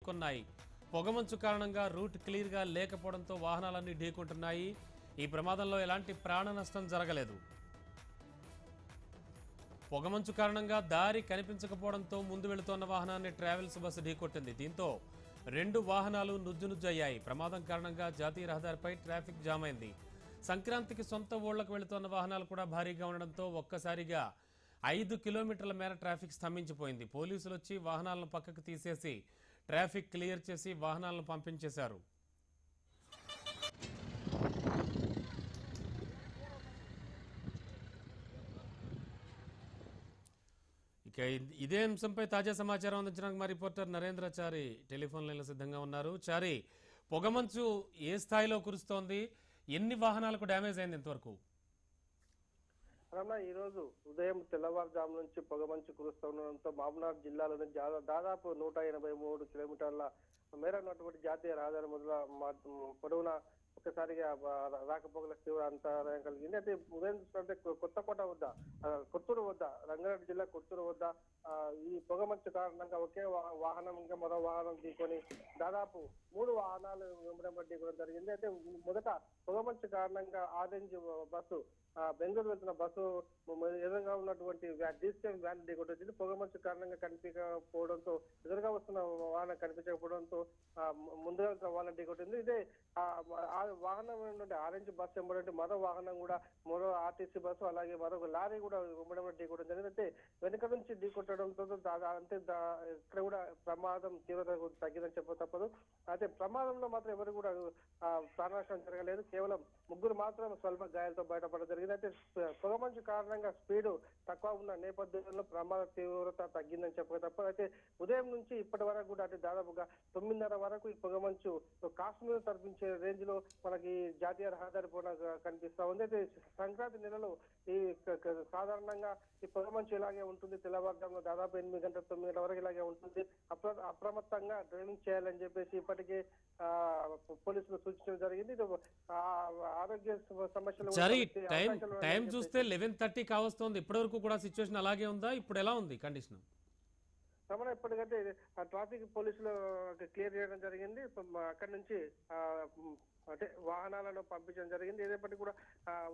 కొన్నాయి. పొగమంచు కారణంగా రూట్ క్లియర్గా లేకపోవడంతో వాహనాలన్నీ ఢీకొంటున్నాయి. ఈ ప్రమాదంలో ఎలాంటి ప్రాణ నష్టం జరగలేదు. పొగమంచు కారణంగా దారి కనిపించకపోవడంతో ముందు వెళుతోన్న వాహనాన్ని ట్రావెల్స్ బస్సు ఢీకొట్టింది. దీంతో 2 వాహనాలు నుజ్జునుజ్జయ్యాయి. ప్రమాదం కారణంగా జాతీయ రహదారిపై ట్రాఫిక్ జామ్ అయింది. సంక్రాంతికి సొంత ఊళ్లకు వెళుతున్న వాహనాలు కూడా భారీగా ఉండడంతో ఒక్కసారిగా 5 కిలోమీటర్ల మేర ట్రాఫిక్ స్తంభించిపోయింది. పోలీసులు వచ్చి వాహనాలను పక్కకు తీసేసి ట్రాఫిక్ క్లియర్ చేసి వాహనాలను పంపించేశారు. ఇక ఇదే అంశంపై తాజా సమాచారం అందించడానికి మా రిపోర్టర్ నరేంద్రచారి టెలిఫోన్ లైన్లో సిద్ధంగా ఉన్నారు. చారి, పొగమంచు ఏ స్థాయిలో కురుస్తోంది? ఎన్ని వాహనాలకు డ్యామేజ్ అయింది ఇంతవరకు? ఈ రోజు ఉదయం తెల్లవారుజాము నుంచి పొగమంచు కురుస్తుండడంతో మహబూబ్నగర్ జిల్లాలోని దాదాపు 183 కిలోమీటర్ల మేర ఉన్నటువంటి జాతీయ రహదారి పొడవున ఒక్కసారిగా రాకపోకల తీవ్ర అంతరాయం కలిగింది. అయితే ఉదయం చూసుకుంటే కొత్తకోట వద్ద కొత్తూరు వద్ద రంగారెడ్డి జిల్లా కొత్తూరు వద్ద ఈ పొగమంచు కారణంగా ఒకే వాహనం ఇంకా మరో వాహనం ఢీకొని దాదాపు 3 వాహనాలు వెంబడి ఢీకొనడం జరిగింది. అయితే మొదట పొగమంచు కారణంగా ఆరెంజ్ బస్సు బెంగళూరు వెళ్తున్న బస్సు ఎదురుగా ఉన్నటువంటి డీసీఎం వ్యాన్ ఢీకొట్టింది. పొగమంచు కారణంగా కనిపించకపోవడంతో ఎదురుగా వస్తున్న వాహనం కనిపించకపోవడంతో ముందుగా వాహనం ఢీకొట్టింది. ఇదే వాహనం ఏంటంటే ఆరెంజ్ బస్సు వెంబడి మరో వాహనం కూడా మరో ఆర్టీసీ బస్సు అలాగే మరొక లారీ కూడా వెంబడి ఢీకొట్టడం జరిగింది. అయితే వెనుక నుంచి ఢీకొట్టడంతో అంతే ఇక్కడ కూడా ప్రమాదం తీవ్రత తగ్గిందని చెప్ప తప్పదు. అయితే ప్రమాదంలో మాత్రం ఎవరు కూడా ప్రాణనష్టం జరగలేదు. కేవలం 3 మాత్రం స్వల్ప గాయాలతో బయటపడడం జరిగింది. అయితే పొగమంచు కారణంగా స్పీడ్ తక్కువ ఉన్న నేపథ్యంలో ప్రమాద తీవ్రత తగ్గిందని చెప్పక తప్పదు. అయితే ఉదయం నుంచి ఇప్పటి వరకు కూడా అంటే దాదాపుగా 9:30 వరకు ఈ పొగమంచు కాశ్మీర్ తరపించే రేంజ్ లో మనకి జాతీయ రహదారి పూర్ణ కనిపిస్తా ఉంది. అయితే సంక్రాంతి నెలలో ఈ సాధారణంగా ఈ పొగమంచు ఇలాగే ఉంటుంది. తెల్లవారుజాములో దాదాపు 8 గంటల 9 గంటల వరకు ఇలాగే ఉంటుంది. అప్రమత్తంగా డ్రైవింగ్ చేయాలని చెప్పేసి ఇప్పటికే పోలీసులు సూచించడం జరిగింది. ఆరోగ్య సమస్యలు టైం చూస్తే 11:30 కావస్తోంది. ఇప్పటి వరకు కూడా సిచ్యువేషన్ అలాగే ఉందా? ఇప్పుడు ఎలా ఉంది కండిషన్? రమణ, ఇప్పటికైతే ట్రాఫిక్ పోలీసులు క్లియర్ చేయడం జరిగింది. అక్కడి నుంచి అంటే వాహనాలను పంపించడం జరిగింది. ఏదేపటి కూడా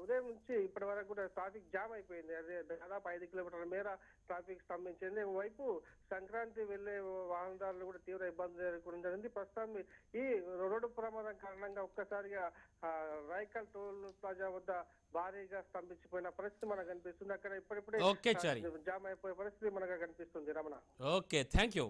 ఉదయం నుంచి ఇప్పటి వరకు కూడా ట్రాఫిక్ జామ్ అయిపోయింది. అదే దాదాపు 5 కిలోమీటర్ల మేర ట్రాఫిక్ స్తంభించింది. వైపు సంక్రాంతి వెళ్లే వాహనదారులు కూడా తీవ్ర ఇబ్బందులు ఎదుర్కొనడం జరిగింది. ప్రస్తుతం ఈ రోడ్డు ప్రమాదం కారణంగా ఒక్కసారిగా రాయకల్ టోల్ ప్లాజా వద్ద భారీగా స్తంభించిపోయిన పరిస్థితి మనకు కనిపిస్తుంది. అక్కడ ఇప్పుడిప్పుడే జామ్ అయిపోయే పరిస్థితి మనకు కనిపిస్తుంది. Ramana, okay, thank you.